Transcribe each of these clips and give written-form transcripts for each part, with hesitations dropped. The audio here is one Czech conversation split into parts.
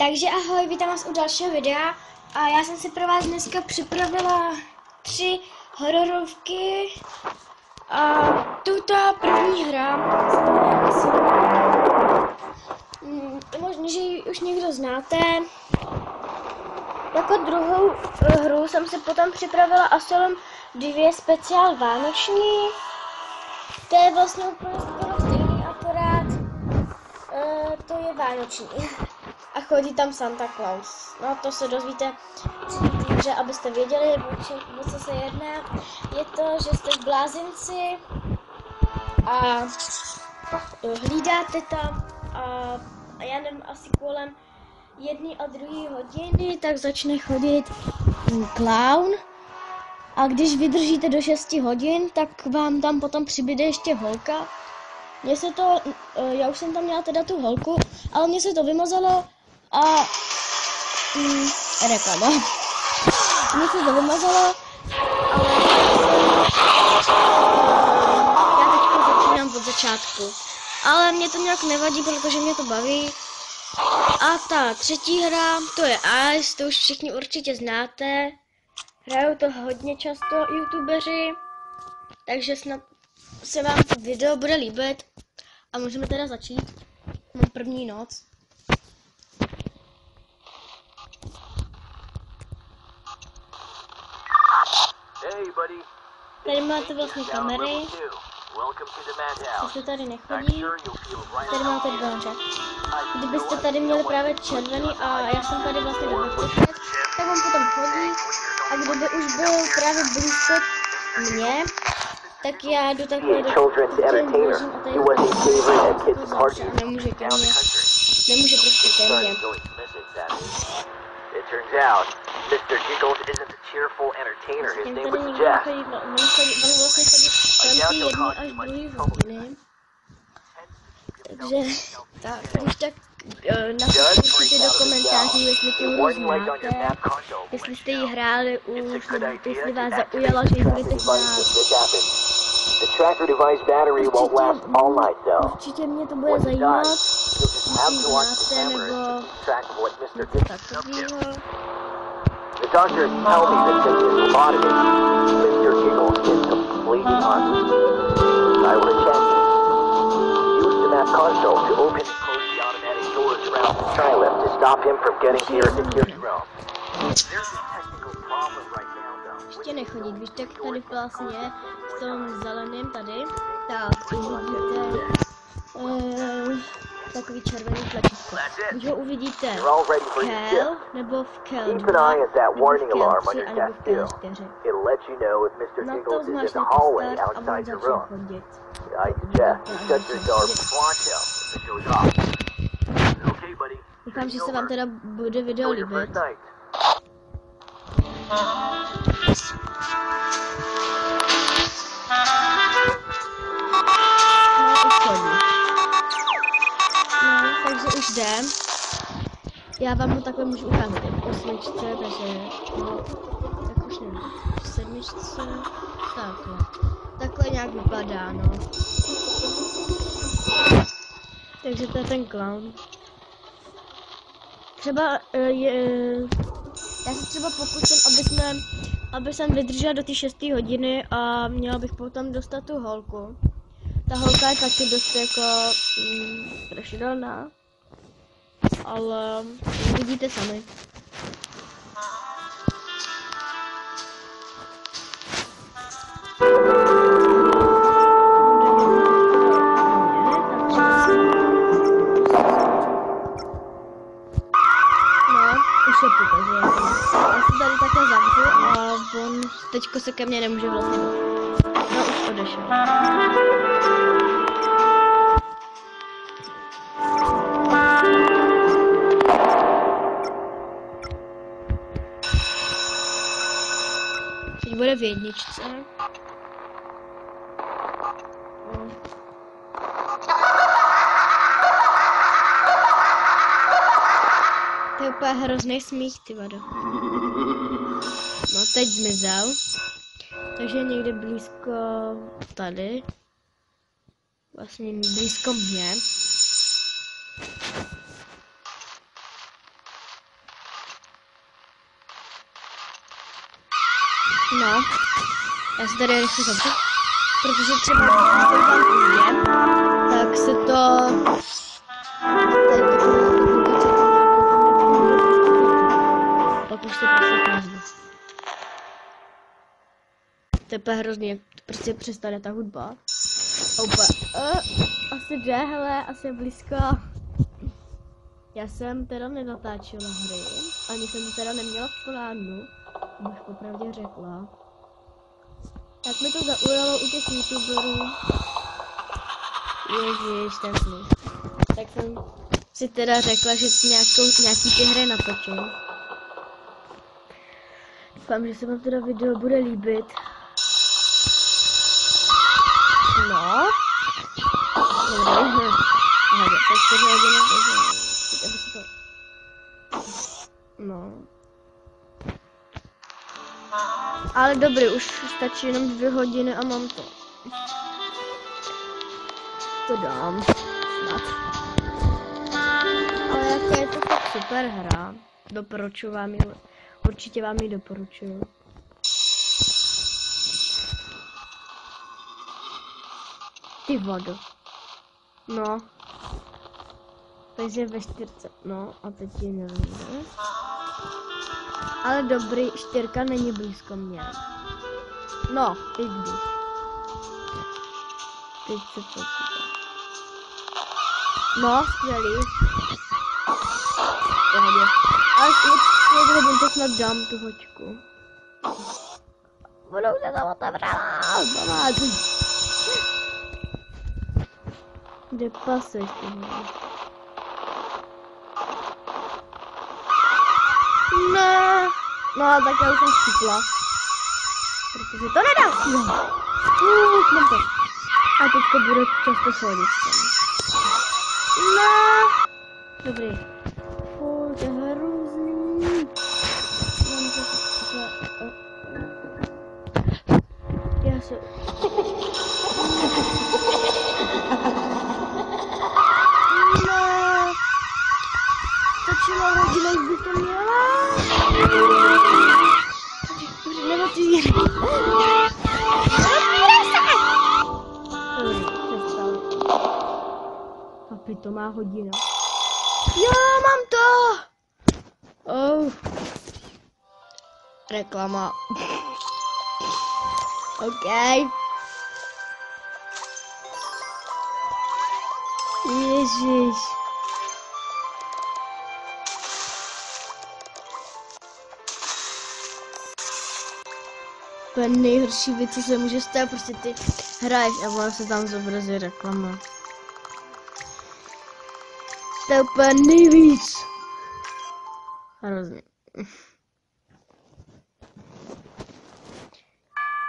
Takže ahoj, vítám vás u dalšího videa a já jsem si pro vás dneska připravila 3 hororovky a tuto první hra, možná, že ji už někdo znáte. Jako druhou hru jsem si potom připravila Asylum 2 speciál vánoční. To je vlastně úplně skoro stejný, akorát to je vánoční. A chodí tam Santa Claus. No to se dozvíte v té hře, abyste věděli, o co se jedná. Je to, že jste v blázinci a hlídáte tam a já nevím, asi kolem 1 a 2 hodiny, tak začne chodit klaun. A když vydržíte do 6 hodin, tak vám tam potom přibyde ještě holka. Mně se to, já už jsem tam měla teda tu holku, ale mně se to vymazalo a reklama. Mně se to vymazalo, ale já teďka začínám od začátku. Ale mě to nějak nevadí, protože mě to baví. A ta třetí hra, to je Ice, to už všichni určitě znáte. Hrajou to hodně často youtubeři, takže snad se vám to video bude líbit. A můžeme teda začít. Mám první noc. Tady máte vlastně kamery. Když tady nechodí, tady máte dveře. Kdybyste tady měli právě červený a já jsem tady vlastně nebezpečný, tak on potom chodí a kdyby už byl právě blízko mě, tak já jdu takhle do dveřím a tady nemůže ke mně. Nemůže prostě ke mně. It turns out, Mr. Giggles isn't the cheerful entertainer his name would suggest. Takže tak, když tak napište do komentářů, jestli tu hru znáte, jestli jste ji hráli už, nebo jestli vás zaujalo, že ji budete hrát. The tracker device battery won't last all night, though. Určitě mě to bude zajímat, jestli znáte, nebo něco takového. The doctors tell me that since his lobotomy, Mr. Giggles is completely harmless. I will attend you. Use the map console to open and close the automatic doors around the Skylab to stop him from getting to your security room. There's a technical problem right now, though. Ještě nechodí, když tak tady vlastně v tom zeleném tady, tak uvidíte takový červený tlačítko. Když ho uvidíte v Kel, nebo v Kel 2, nebo v Kel 3, anebo v Kel 4. Na to zmáčknete start a on začne chodit. Doufám, že se vám teda bude video líbit. Takže už jde. Já vám ho takhle můžu ukázat v 8, takže tak už nevím, v 7, takhle. Takhle nějak vypadá, no. Takže to je ten clown. Třeba já se třeba pokusím, aby jsem vydržela do té 6. hodiny a měla bych potom dostat tu holku. Ta holka je taky dost jako strašidelná, ale vidíte sami. No, už je protože já se tady také zavřu a on teďko se ke mně nemůže vlastně dostat. No, už odešel. Teď bude v 1. To je úplně hrozný smích, ty vado. No teď zmizel. Takže někde blízko tady. Vlastně blízko mě. No, já se tady rychle zavřu, protože třeba když tam půjde, tak se to... Tady pak už se prostě každý. To je úplně hrozný, jak prostě přestane ta hudba. Opa, asi jde, hele, asi je blízko. Já jsem teda nenatáčela hry, ani jsem to teda neměla v plánu, abych popravdě řekla. Tak mi to zaujalo u těch youtuberů. Ježiš, ten smích. Tak jsem si teda řekla, že nějaký ty hry natočím. Doufám, že se vám teda video bude líbit. No. Dobrý. Tak 4 hodiny, takže aby se to... No. Ale dobrý, už stačí jenom 2 hodiny a mám to. To dám. Snad. Ale jaká je to fakt super hra. Doporučuji vám ji. Určitě vám ji doporučuju. Ty vodo. No. Takže ve 4. No a teď ji nevím. Ale dobrý, 4 není blízko mě. No, teď jdu. Teď se počítá. No, skvělý. Pohodě. Ale někde to snad dám tu hoďku. Budou se tam otevřela. Pamáci. Kde paseš ty vole? Ne. No, tak já už jsem vstupla. Protože to nedá. No. Mám to. A teďko bude často shodit tam. Ne. Dobrý. Fuj, to je hrozný. Mám to takhle. Já se... Ne. Stačila hodina, už bych to měla. Neotvírej. Papi, to má hodina. Jo, mám to! Oh. Reklama. OK. Ježiš. To je nejhorší věc, co se může stát, prostě ty hraješ a ono se tam zobrazí reklama. To je úplně nejvíc. Hrozně.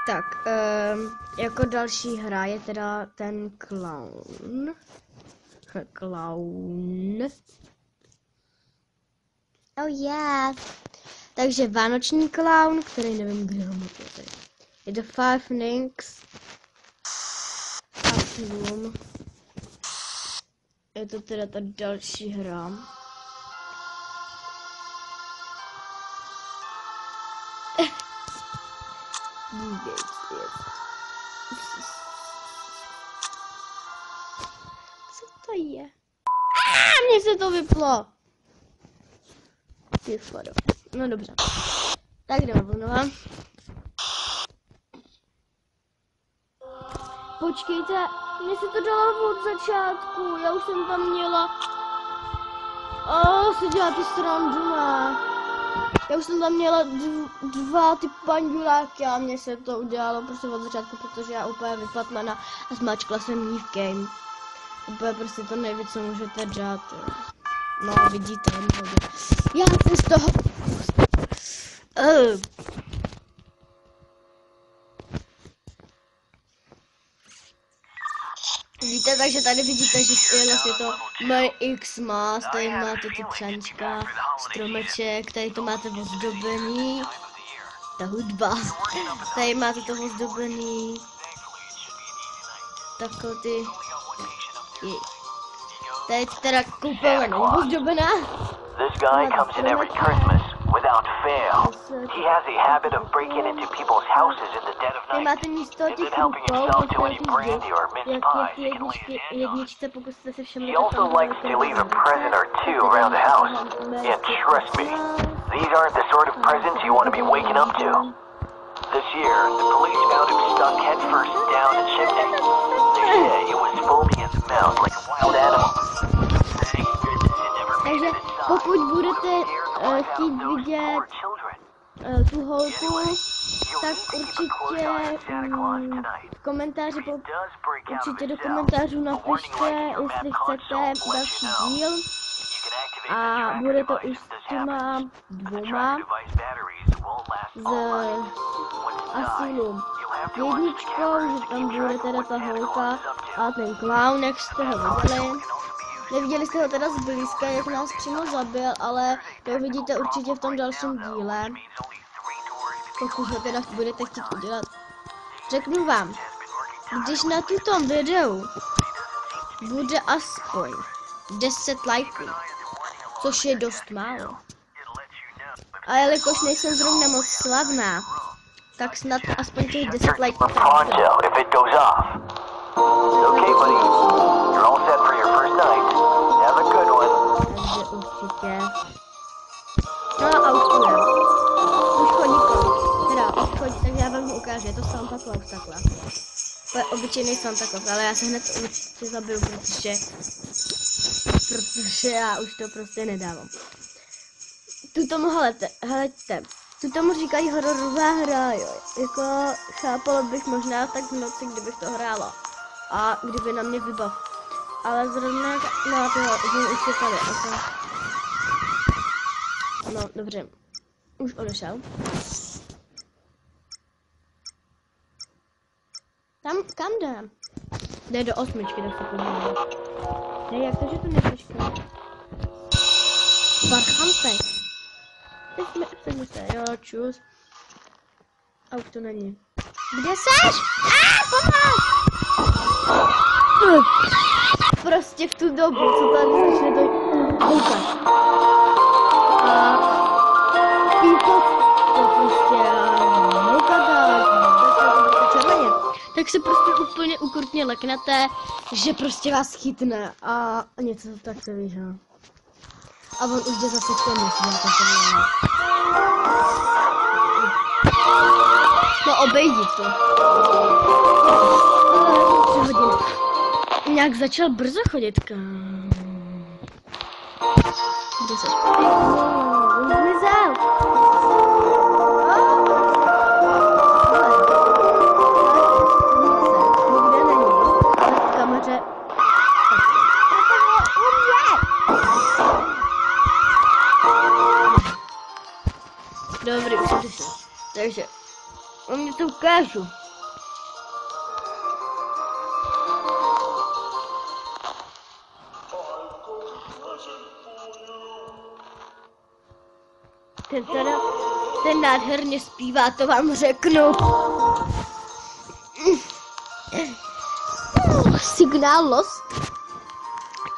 Tak, jako další hra je teda ten Clown. Clown. Oh yeah. Takže vánoční Clown, který nevím, kde ho máte tady. Je to Five Nights at Home. Je to teda ta další hra. Co to je? Mně se to vyplo. Ty fodo. No dobře. Tak jdeme znova. Počkejte, mně se to dalo od začátku. Já už jsem tam měla... si děláte srandu, ne? Já už jsem tam měla 2 ty panduláky a mně se to udělalo prostě od začátku, protože já úplně vyplatmana a zmáčkla jsem jí v game. Úplně prostě to nejvíc, co můžete dělat. No, vidíte, já jsem z toho... Vidíte, takže tady vidíte, že je vlastně to Merry Xmas, tady máte ty přáníčka, stromeček, tady to máte ozdobený, ta hudba, tady máte to ozdobený, takhle ty, tady teda koupele není ozdobená. This guy comes in every Christmas without without fail. He has a habit of breaking into people's houses in the dead of Vy night, máte místo and then těch helping rukou, himself to any postavit brandy or mince jak pies je he can lay his hands on. jedničce, pokud jste si všimli, He also likes to leave a present or two around the house. And trust me, these aren't the sort of presents you want to be waking up to. This year, the police found him stuck headfirst down a chimney. They say it was foaming at the mouth like a wild animal. Thank goodness it never made Takže it inside. pokud budete chtít vidět tu holku, tak určitě v komentáři určitě do komentářů napište, jestli chcete další díl. A bude to už s těma dvoma z Asylum. Jedničkou, že tam bude teda ta holka a ten clown, jak jste ho viděli. Neviděli jste ho teda zblízka, jak nás přímo zabil, ale to uvidíte určitě v tom dalším díle. Pokud ho teda budete chtít udělat. Řeknu vám, když na tuto videu bude aspoň 10 lajků, což je dost málo. A jelikož nejsem zrovna moc slavná, tak snad aspoň těch 10 lajků. Okay, buddy. You're all set for your first night. Have a good one. Takže určitě. No a už půjdem. Už chodí kolik. Teda, už chodí, takže já vám ho ukážu. Je to Santa Claus takhle. To je obyčejný Santa Claus, ale já se hned určitě zabiju, protože já už to prostě nedávám. Hleďte. Tu tomu říkají hororová hra, jo. Jako chápala bych možná tak v noci, kdybych to hrála. A kdyby na mě vybav. Ale zrovna, no tohle, už je tady, okay. No, dobře. Už odešel. Kam jde? Jde do 8, tak se podívám. Ne, jak to, že to nepřešká? Barchampek. Teď se, jo, čus. A už to není. Kde seš? Pomoc! Prostě v tu dobu, co tady začne to koukat. A pípot to prostě červeně. Tak se prostě úplně ukrutně leknete, že prostě vás chytne a něco tak to víš, no. A on už jde zase k tomu, no obejdi to. 3 hodiny. Nějak začal brzo chodit, Kde se? On zmizel. Nikde není. Ale v kameře. Dobrý, už jsem přišel. Takže, on mě to ukážu. Ten nádherně zpívá, to vám řeknu. Signál Lost.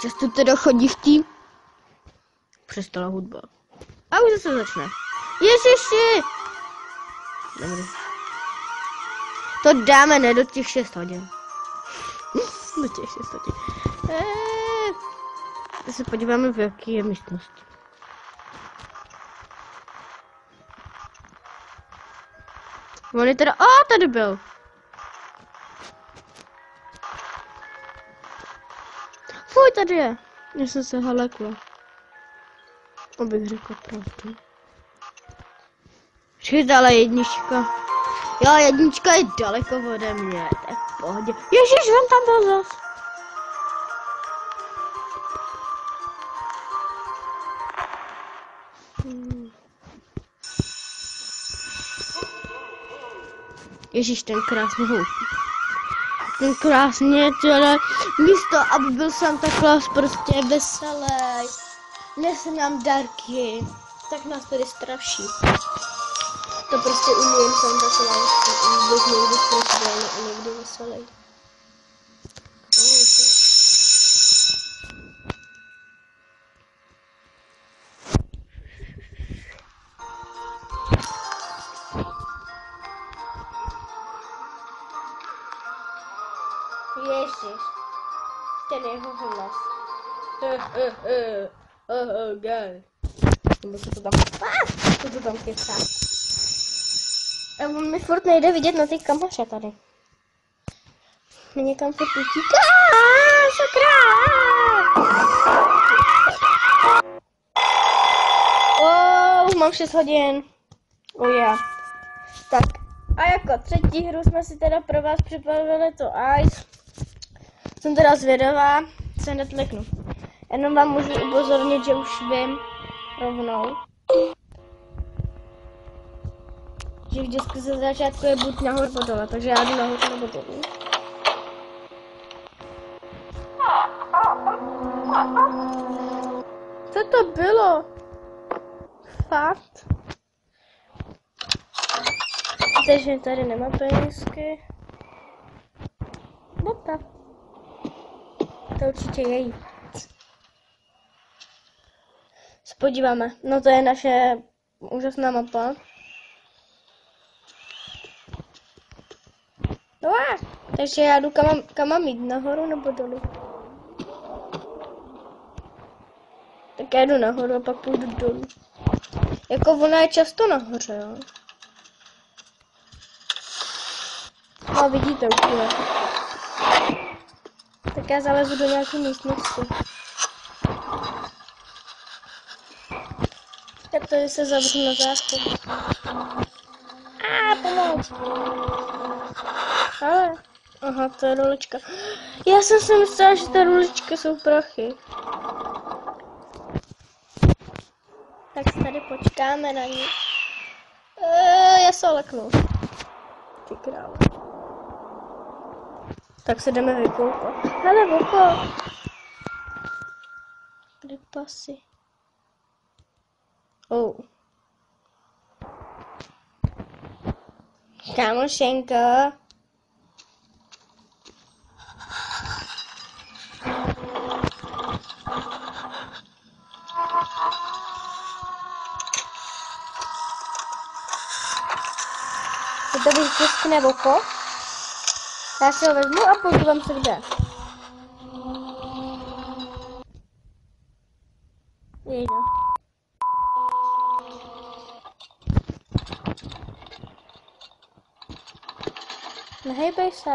Často teda chodí v tím. Přestala hudba. A už zase začne. Ježiši! Dobrý. To dáme ne do těch 6 hodin. Do těch 6 hodin. Tak se podíváme, v jaké je místnosti. On je teda... tady byl. Fuj, tady je. Já jsem se halekla. Abych řekla pravdu. Přidala jednička. Jo, jednička je daleko ode mě. Tak v pohodě. Ježiš, on tam byl zas. Ježíš, ten krásný houp. Ten krásně, teda, místo, aby byl Santa Claus prostě veselý, nese nám dárky, tak nás tady straší. To prostě umím Santa Claus, být někdy strašidelný a někdy veselý. slyšíš? Ten jeho hlas. Nebo se to tam... Co to tam kecá? A on mi furt nejde vidět na ty kameře tady. Mě někam furt utíká. Sakra! Mám 6 hodin. Já. Tak. A jako třetí hru jsme si teda pro vás připravili to Ice. Jsem teda zvědavá, se netleknu. Jenom vám můžu upozornit, že už vím rovnou, že vždycky ze začátku je buď nahoru nebo dole, takže já jdu nahoru nebo dolů. Co to bylo? Fakt? Takže tady nemá penízky. Bota. To určitě je jí. Se podíváme. No to je naše úžasná mapa. No a, takže já jdu kam mám jít, nahoru nebo dolů? Tak já jdu nahoru a pak půjdu dolů. Jako ona je často nahoře, jo. No vidíte úplně. Tak já zalezu do nějaké místnosti. Tak tady se zavřu na záchod. Pomoc. Ale, aha, to je rulička. Já jsem si myslela, že ta rulička jsou prachy. Tak tady počkáme na ní. Já se leknu. Ty krále. Tak se jdeme vykoupat. Hele, voko. Kde pasy? Kámošenko. Je to vystiskne voko. Já si ho vezmu a podívám se kde. Jejda. Nehejbej se.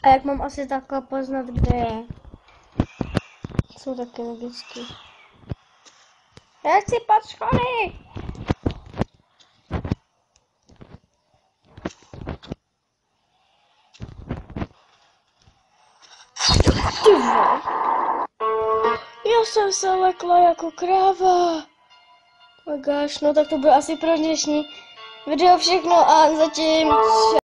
A jak mám asi takhle poznat, kde je? Jsou taky logicky. Já chci pod školy! Já jsem se lekla jako kráva. Oh gosh, no tak to bylo asi pro dnešní video všechno a zatím